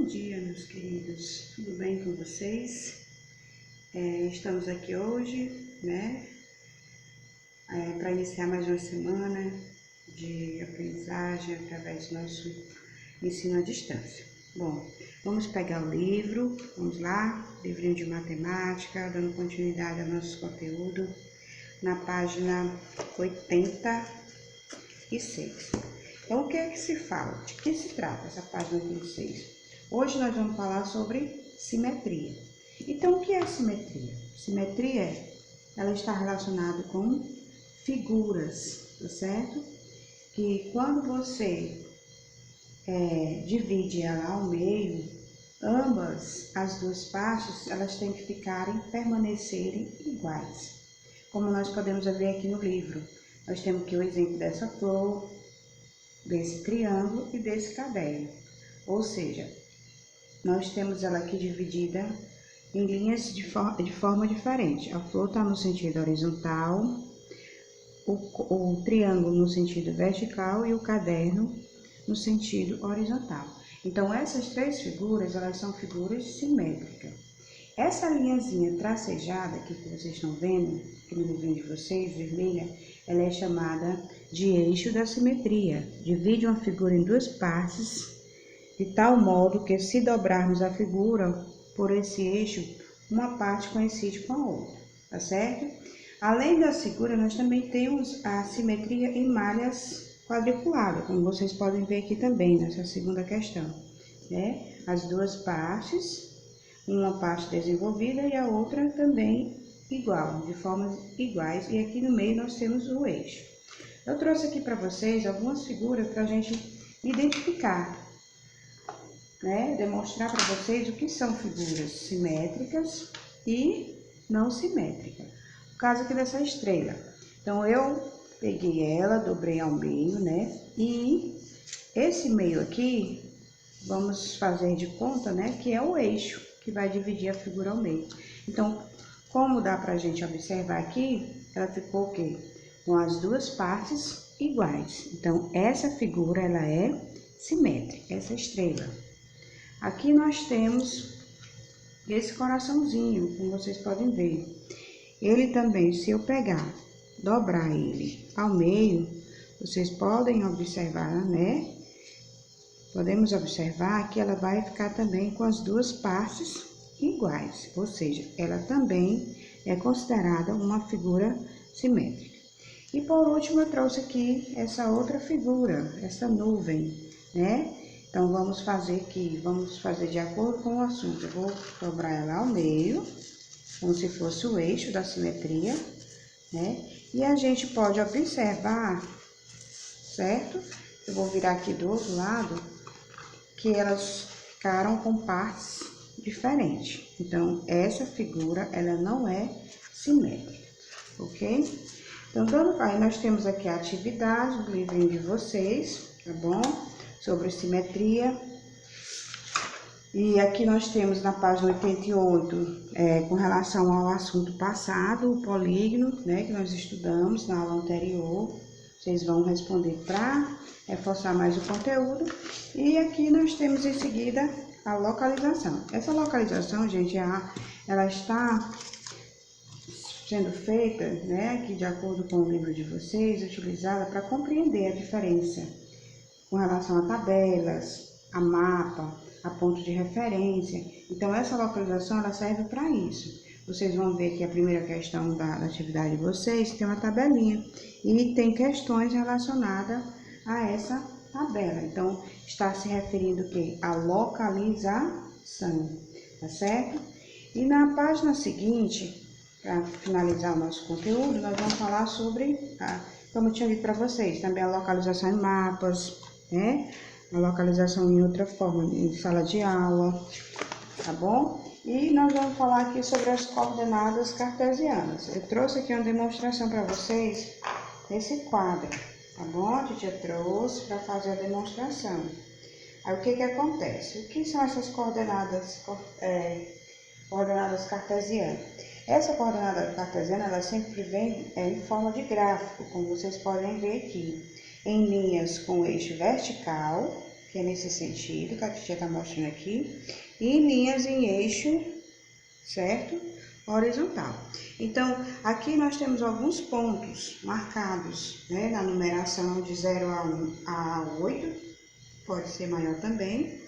dia, meus queridos, tudo bem com vocês? Estamos aqui hoje, para iniciar mais uma semana de aprendizagem através do nosso ensino à distância. Bom, vamos pegar o livro, vamos lá, livrinho de matemática, dando continuidade ao nosso conteúdo, na página 86. Então, o que é que se fala? De que se trata essa página 86? Hoje nós vamos falar sobre simetria. Então, o que é simetria? Simetria, ela está relacionada com figuras, tá certo? Que quando você divide ela ao meio, ambas as duas partes, elas têm que permanecerem iguais. Como nós podemos ver aqui no livro, nós temos aqui o exemplo dessa flor, desse triângulo e desse caderno. Ou seja, nós temos ela aqui dividida em linhas de forma diferente. A flor está no sentido horizontal, o triângulo no sentido vertical e o caderno no sentido horizontal. Então, essas três figuras, elas são figuras simétricas. Essa linhazinha tracejada aqui que vocês estão vendo, aqui no livrinho de vocês, vermelha, ela é chamada de eixo da simetria. Divide uma figura em duas partes, de tal modo que, se dobrarmos a figura por esse eixo, uma parte coincide com a outra, tá certo? Além da figura, nós também temos a simetria em malhas quadriculadas, como vocês podem ver aqui também, nessa segunda questão, né? As duas partes, uma parte desenvolvida e a outra também igual, de formas iguais, e aqui no meio nós temos o eixo. Eu trouxe aqui para vocês algumas figuras para a gente identificar, demonstrar para vocês o que são figuras simétricas e não simétricas. O caso aqui dessa estrela. Então, eu peguei ela, dobrei ao meio, e esse meio aqui, vamos fazer de conta, que é o eixo que vai dividir a figura ao meio. Então, como dá pra gente observar aqui, ela ficou o quê? Com as duas partes iguais. Então, essa figura, ela é simétrica, essa estrela. Aqui nós temos esse coraçãozinho, como vocês podem ver. Ele também, se eu pegar, dobrar ele ao meio, vocês podem observar, Podemos observar que ela vai ficar também com as duas partes iguais, ou seja, ela também é considerada uma figura simétrica. E por último, eu trouxe aqui essa outra figura, essa nuvem, Então, vamos fazer de acordo com o assunto. Eu vou dobrar ela ao meio, como se fosse o eixo da simetria, E a gente pode observar, certo? Eu vou virar aqui do outro lado, que elas ficaram com partes diferentes. Então, essa figura, ela não é simétrica, ok? Então, aí nós temos aqui a atividade do livrinho de vocês, tá bom? Sobre simetria. E aqui nós temos na página 88, com relação ao assunto passado, o polígono, que nós estudamos na aula anterior. Vocês vão responder para reforçar mais o conteúdo. E aqui nós temos em seguida a localização. Essa localização, gente, ela está sendo feita, aqui de acordo com o livro de vocês, utilizada para compreender a diferença com relação a tabelas, a mapa, a ponto de referência. Então, essa localização, ela serve para isso. Vocês vão ver que a primeira questão da atividade de vocês tem uma tabelinha e tem questões relacionadas a essa tabela. Então, está se referindo o quê? A localização, tá certo? E na página seguinte, para finalizar o nosso conteúdo, nós vamos falar sobre, como eu tinha dito para vocês, também a localização em mapas, a localização em outra forma, em sala de aula, tá bom? E nós vamos falar aqui sobre as coordenadas cartesianas. Eu trouxe aqui uma demonstração para vocês nesse quadro, tá bom? A gente trouxe para fazer a demonstração. Aí, o que acontece? O que são essas coordenadas cartesianas? Essa coordenada cartesiana, ela sempre vem em forma de gráfico, como vocês podem ver aqui, em linhas com eixo vertical, que é nesse sentido, que a tia tá mostrando aqui, e linhas em eixo, certo? Horizontal. Então, aqui nós temos alguns pontos marcados, né, na numeração de 0 a 1 a 8, pode ser maior também,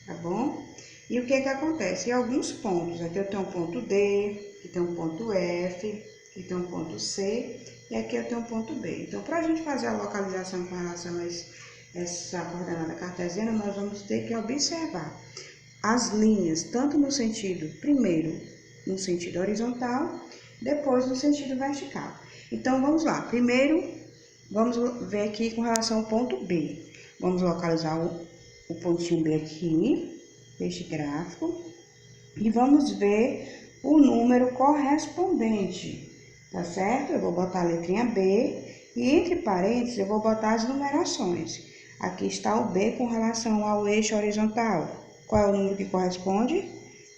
tá bom? E o que que acontece? Em alguns pontos, aqui eu tenho um ponto D, aqui tem um ponto F, aqui tem um ponto C, e aqui eu tenho um ponto B. Então, para a gente fazer a localização com relação a essa coordenada cartesiana, nós vamos ter que observar as linhas, tanto no sentido, primeiro, no sentido horizontal, depois no sentido vertical. Então, vamos lá. Primeiro, vamos ver aqui com relação ao ponto B. Vamos localizar o pontinho B aqui, deste gráfico, e vamos ver o número correspondente, tá certo? Eu vou botar a letrinha B e entre parênteses eu vou botar as numerações. Aqui está o B com relação ao eixo horizontal. Qual é o número que corresponde?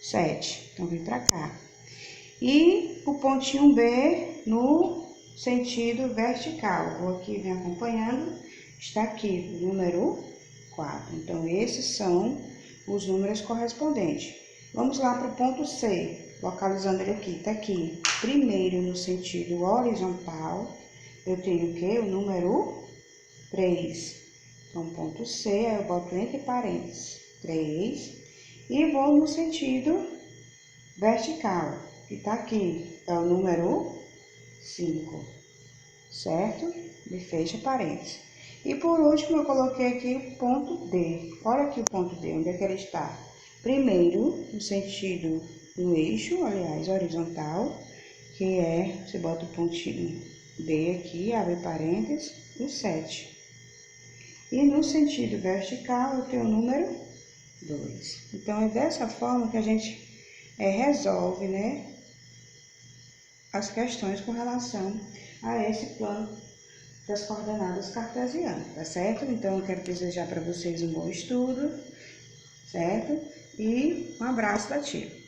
7. Então, vem pra cá. E o pontinho B no sentido vertical. Vou aqui, vem acompanhando. Está aqui o número 4. Então, esses são os números correspondentes. Vamos lá para o ponto C, localizando ele aqui, tá aqui. Primeiro, no sentido horizontal, eu tenho o quê? O número 3. Então, ponto C, aí eu boto entre parênteses 3. E vou no sentido vertical, que tá aqui, é o número 5, certo? E fecha parênteses. E por último, eu coloquei aqui o ponto D. Olha aqui o ponto D, onde é que ele está? Primeiro, no sentido, no eixo, aliás, horizontal, que é, você bota o pontinho D aqui, abre parênteses, o 7. E no sentido vertical, eu tenho o número 2. Então, é dessa forma que a gente resolve, né, as questões com relação a esse plano das coordenadas cartesianas, tá certo? Então, eu quero desejar para vocês um bom estudo, certo? E um abraço da tia.